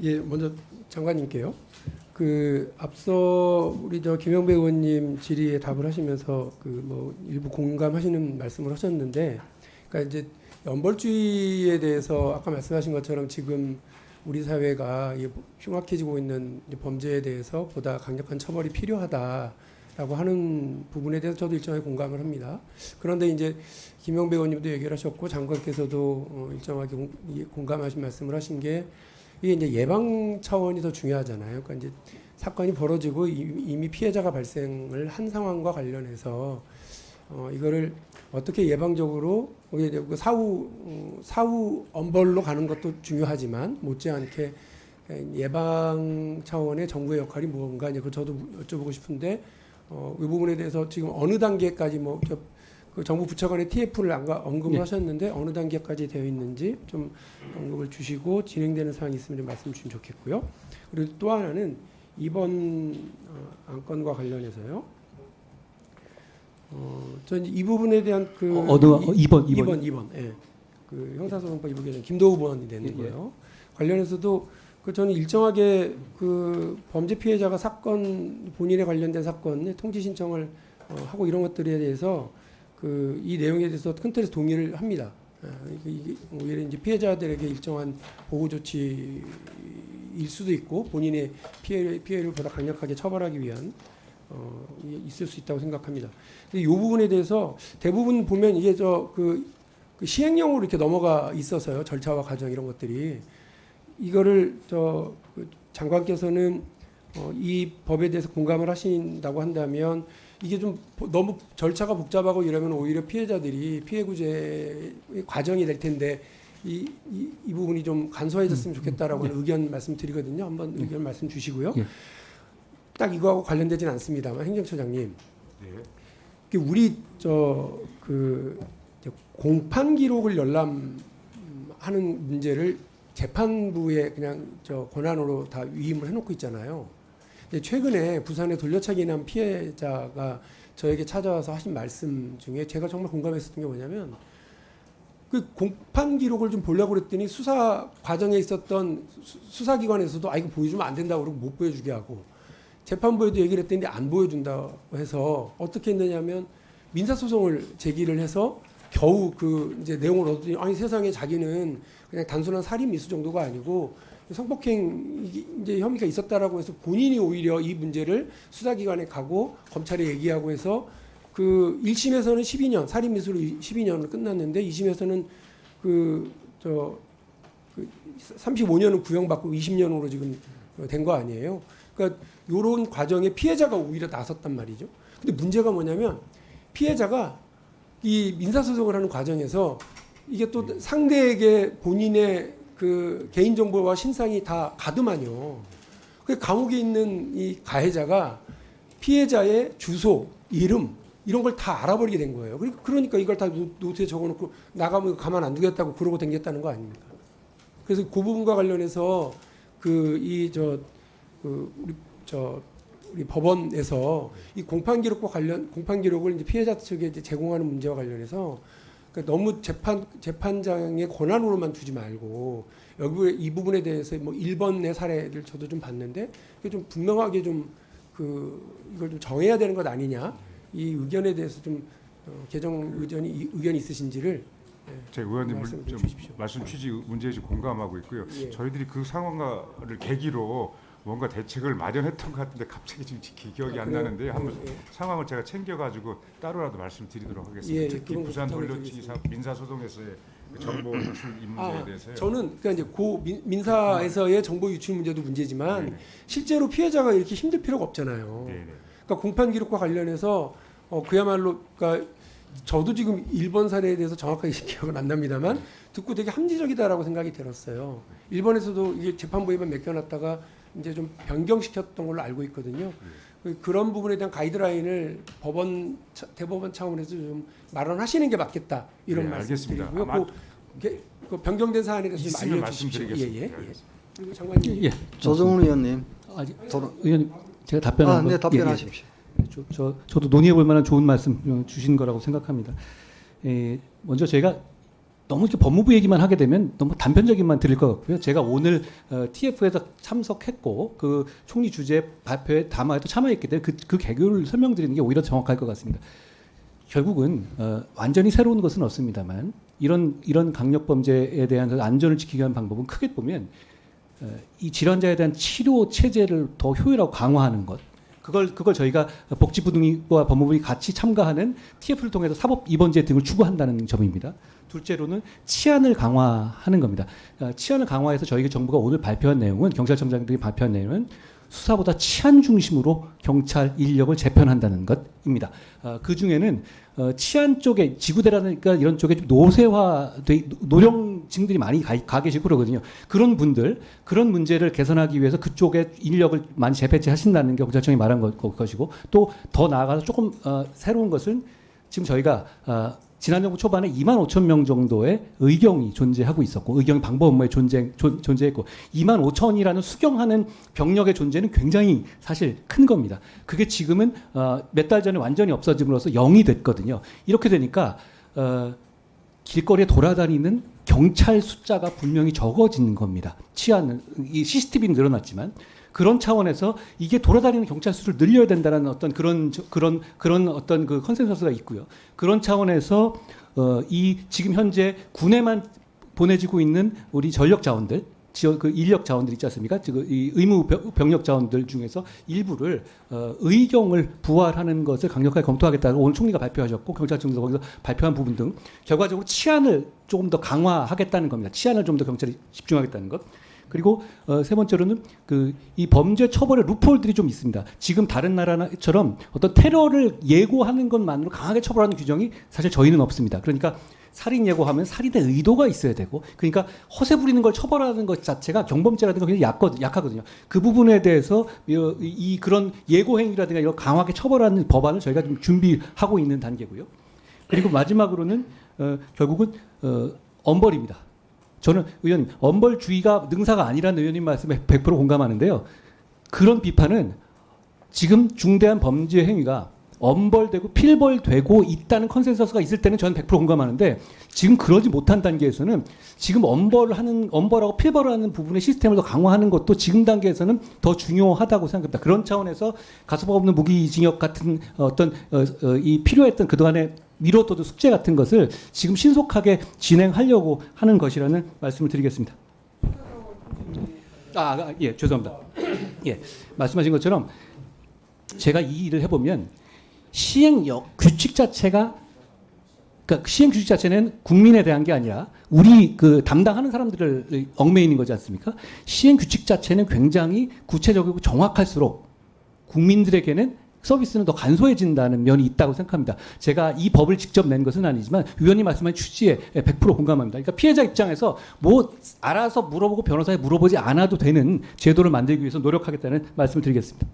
예, 먼저 장관님께요. 앞서 우리 김영배 의원님 질의에 답을 하시면서 일부 공감하시는 말씀을 하셨는데, 그러니까 이제 연벌주의에 대해서 아까 말씀하신 것처럼 지금 우리 사회가 흉악해지고 있는 이제 범죄에 대해서 보다 강력한 처벌이 필요하다라고 하는 부분에 대해서 저도 일정하게 공감을 합니다. 그런데 이제 김영배 의원님도 얘기를 하셨고 장관께서도 일정하게 공감하신 말씀을 하신 게, 이게 이제 예방 차원이 더 중요하잖아요. 그러니까 이제 사건이 벌어지고 이미 피해자가 발생을 한 상황과 관련해서 이거를 어떻게 예방적으로 사후 엄벌로 가는 것도 중요하지만 못지않게 예방 차원의 정부의 역할이 무언가, 이제 그 저도 여쭤보고 싶은데 이 부분에 대해서 지금 어느 단계까지 그 정부 부처 간의 TF를 언급을 하셨는데 어느 단계까지 되어 있는지 좀 언급을 주시고, 진행되는 사항이 있으면 좀 말씀 주시면 좋겠고요. 그리고 또 하나는 이번 안건과 관련해서요. 전 이 부분에 대한 이번. 예. 형사소송법 2부 개정 김도우 의원이 되는 거예요. 관련해서도 저는 일정하게 범죄 피해자가 본인에 관련된 사건에 통지 신청을 하고 이런 것들에 대해서 이 내용에 대해서 큰 틀에서 동의를 합니다. 이게 오히려 이제 피해자들에게 일정한 보호 조치일 수도 있고 본인의 피해를 보다 강력하게 처벌하기 위한 있을 수 있다고 생각합니다. 근데 이 부분에 대해서 대부분 보면 이게 시행령으로 이렇게 넘어가 있어서요. 절차와 과정 이런 것들이 이거를 장관께서는 이 법에 대해서 공감을 하신다고 한다면, 이게 좀 너무 절차가 복잡하고 이러면 오히려 피해자들이 피해 구제의 과정이 될 텐데 이 부분이 좀 간소해졌으면 좋겠다라고 하는 의견 말씀드리거든요. 한번 의견 말씀 주시고요. 딱 이거하고 관련되진 않습니다만 행정처장님, 우리 공판 기록을 열람하는 문제를 재판부에 그냥 권한으로 다 위임을 해놓고 있잖아요. 최근에 부산에 돌려차기 난 피해자가 저에게 찾아와서 하신 말씀 중에 제가 정말 공감했었던 게 뭐냐면, 공판 기록을 좀 보려고 그랬더니 수사 과정에 있었던 수사기관에서도 이거 보여주면 안 된다고 그러고 못 보여주게 하고, 재판부에도 얘기를 했더니 안 보여준다고 해서 어떻게 했느냐면 민사소송을 제기를 해서 겨우 이제 내용을 얻더니, 아니 세상에 자기는 그냥 단순한 살인 미수 정도가 아니고 성폭행 이제 혐의가 있었다라고 해서 본인이 오히려 이 문제를 수사기관에 가고 검찰에 얘기하고 해서 1심에서는 12년 살인 미수로 12년으로 끝났는데 2심에서는 35년은 구형받고 20년으로 지금 된 거 아니에요. 그러니까 이런 과정에 피해자가 오히려 나섰단 말이죠. 근데 문제가 뭐냐면 피해자가 이 민사소송을 하는 과정에서 이게 또 상대에게 본인의 개인정보와 신상이 다 가두만요. 감옥에 있는 이 가해자가 피해자의 주소, 이름 이런 걸 다 알아버리게 된 거예요. 그러니까 이걸 다 노트에 적어놓고 나가면 가만 안 두겠다고 그러고 댕겼다는 거 아닙니까? 그래서 그 부분과 관련해서 우리 법원에서 이 공판 기록을 이제 피해자 측에 이제 제공하는 문제와 관련해서 너무 재판장의 권한으로만 두지 말고 여기 이 부분에 대해서 일본의 사례를 저도 좀 봤는데 좀 분명하게 이걸 좀 정해야 되는 것 아니냐, 이 의견에 대해서 좀 개정 의견이 있으신지를 제 의원님 주십시오. 말씀 취지 문제에 좀 공감하고 있고요. 저희들이 그 상황을 계기로 뭔가 대책을 마련했던 것 같은데 갑자기 지금 기억이 안 나는데 한번 상황을 제가 챙겨가지고 따로라도 말씀드리도록 하겠습니다. 특히 부산 돌려치기 민사소송에서의 정보 유출 이 문제에 대해서요. 저는 그러니까 이제 민사에서의 정보 유출 문제도 문제지만 실제로 피해자가 이렇게 힘들 필요가 없잖아요. 그러니까 공판 기록과 관련해서 그야말로 저도 지금 일본 사례에 대해서 정확하게 기억은 안 납니다만 듣고 되게 합리적이다라고 생각이 들었어요. 일본에서도 이게 재판부에만 맡겨놨다가 이제 좀 변경시켰던 걸로 알고 있거든요. 그런 부분에 대한 가이드라인을 대법원 차원에서 좀 마련하시는 게 맞겠다, 이런 말씀드리고요. 그 변경된 사안에 대해서 좀 알려주십시오. 그리고 장관님. 조정훈 의원님. 의원님 제가 답변하는 네, 답변하십시오. 저도 논의해 볼 만한 좋은 말씀 주신 거라고 생각합니다. 먼저 제가 너무 이렇게 법무부 얘기만 하게 되면 너무 단편적인만 들릴 것 같고요. 제가 오늘 TF에서 참석했고 그 총리 주재 발표에 담화에도 참여했기 때문에 그 개요를 설명드리는 게 오히려 정확할 것 같습니다. 결국은 완전히 새로운 것은 없습니다만 이런 강력 범죄에 대한 안전을 지키기 위한 방법은 크게 보면 이 질환자에 대한 치료 체제를 더 효율하고 강화하는 것. 그걸 저희가 복지부 등과 법무부가 같이 참가하는 TF를 통해서 사법 입원제 등을 추구한다는 점입니다. 둘째로는 치안을 강화하는 겁니다. 치안을 강화해서 저희 정부가 오늘 발표한 내용은 경찰청장들이 발표한 내용은 수사보다 치안 중심으로 경찰 인력을 재편한다는 것입니다. 그 중에는 치안 쪽에 지구대라든가 이런 쪽에 좀 노령층들이 많이 가 계시고 그러거든요. 그런 분들 그런 문제를 개선하기 위해서 그쪽에 인력을 많이 재배치하신다는 게 경찰청이 말한 것이고 또 더 나아가서 조금 새로운 것은 지금 저희가 지난 정부 초반에 2만 5천 명 정도의 의경이 존재하고 있었고 의경 방법 업무에 존재했고 2만 5천이라는 수경하는 병력의 존재는 굉장히 사실 큰 겁니다. 그게 지금은 몇 달 전에 완전히 없어짐으로써 0이 됐거든요. 이렇게 되니까 길거리에 돌아다니는 경찰 숫자가 분명히 적어지는 겁니다. 이 CCTV는 늘어났지만 그런 차원에서 이게 돌아다니는 경찰 수를 늘려야 된다는 어떤 그런 어떤 그 컨센서스가 있고요. 그런 차원에서 이 지금 현재 군에만 보내지고 있는 우리 전력 자원들, 그 인력 자원들 있지 않습니까? 이 의무 병력 자원들 중에서 일부를 의경을 부활하는 것을 강력하게 검토하겠다고 오늘 총리가 발표하셨고 경찰청에서 거기서 발표한 부분 등 결과적으로 치안을 조금 더 강화하겠다는 겁니다. 치안을 좀 더 경찰이 집중하겠다는 것. 그리고 세 번째로는 이 범죄 처벌의 루폴들이 좀 있습니다. 지금 다른 나라처럼 어떤 테러를 예고하는 것만으로 강하게 처벌하는 규정이 사실 저희는 없습니다. 그러니까 살인 예고하면 살인의 의도가 있어야 되고, 그러니까 허세 부리는 걸 처벌하는 것 자체가 경범죄라든가 굉장히 약하거든요. 그 부분에 대해서 이 그런 예고 행위라든가 이런 강하게 처벌하는 법안을 저희가 좀 준비하고 있는 단계고요. 그리고 마지막으로는 결국은 엄벌입니다. 저는 의원님 엄벌주의가 능사가 아니라는 의원님 말씀에 100% 공감하는데요. 그런 비판은 지금 중대한 범죄 행위가 엄벌되고 필벌되고 있다는 컨센서스가 있을 때는 저는 100% 공감하는데 지금 그러지 못한 단계에서는 지금 엄벌하고 필벌하는 부분의 시스템을 더 강화하는 것도 지금 단계에서는 더 중요하다고 생각합니다. 그런 차원에서 가소법 없는 무기징역 같은 어떤 이 필요했던 그동안의 미뤄둬도 숙제 같은 것을 지금 신속하게 진행하려고 하는 것이라는 말씀을 드리겠습니다. 예, 죄송합니다. 예, 말씀하신 것처럼 제가 이 일을 해보면 규칙 자체가 그러니까 시행 규칙 자체는 국민에 대한 게 아니라 우리 담당하는 사람들을 얽매이는 거지 않습니까? 시행 규칙 자체는 굉장히 구체적이고 정확할수록 국민들에게는 서비스는 더 간소해진다는 면이 있다고 생각합니다. 제가 이 법을 직접 낸 것은 아니지만 위원님 말씀하신 취지에 100% 공감합니다. 그러니까 피해자 입장에서 뭐 알아서 물어보고 변호사에 물어보지 않아도 되는 제도를 만들기 위해서 노력하겠다는 말씀을 드리겠습니다.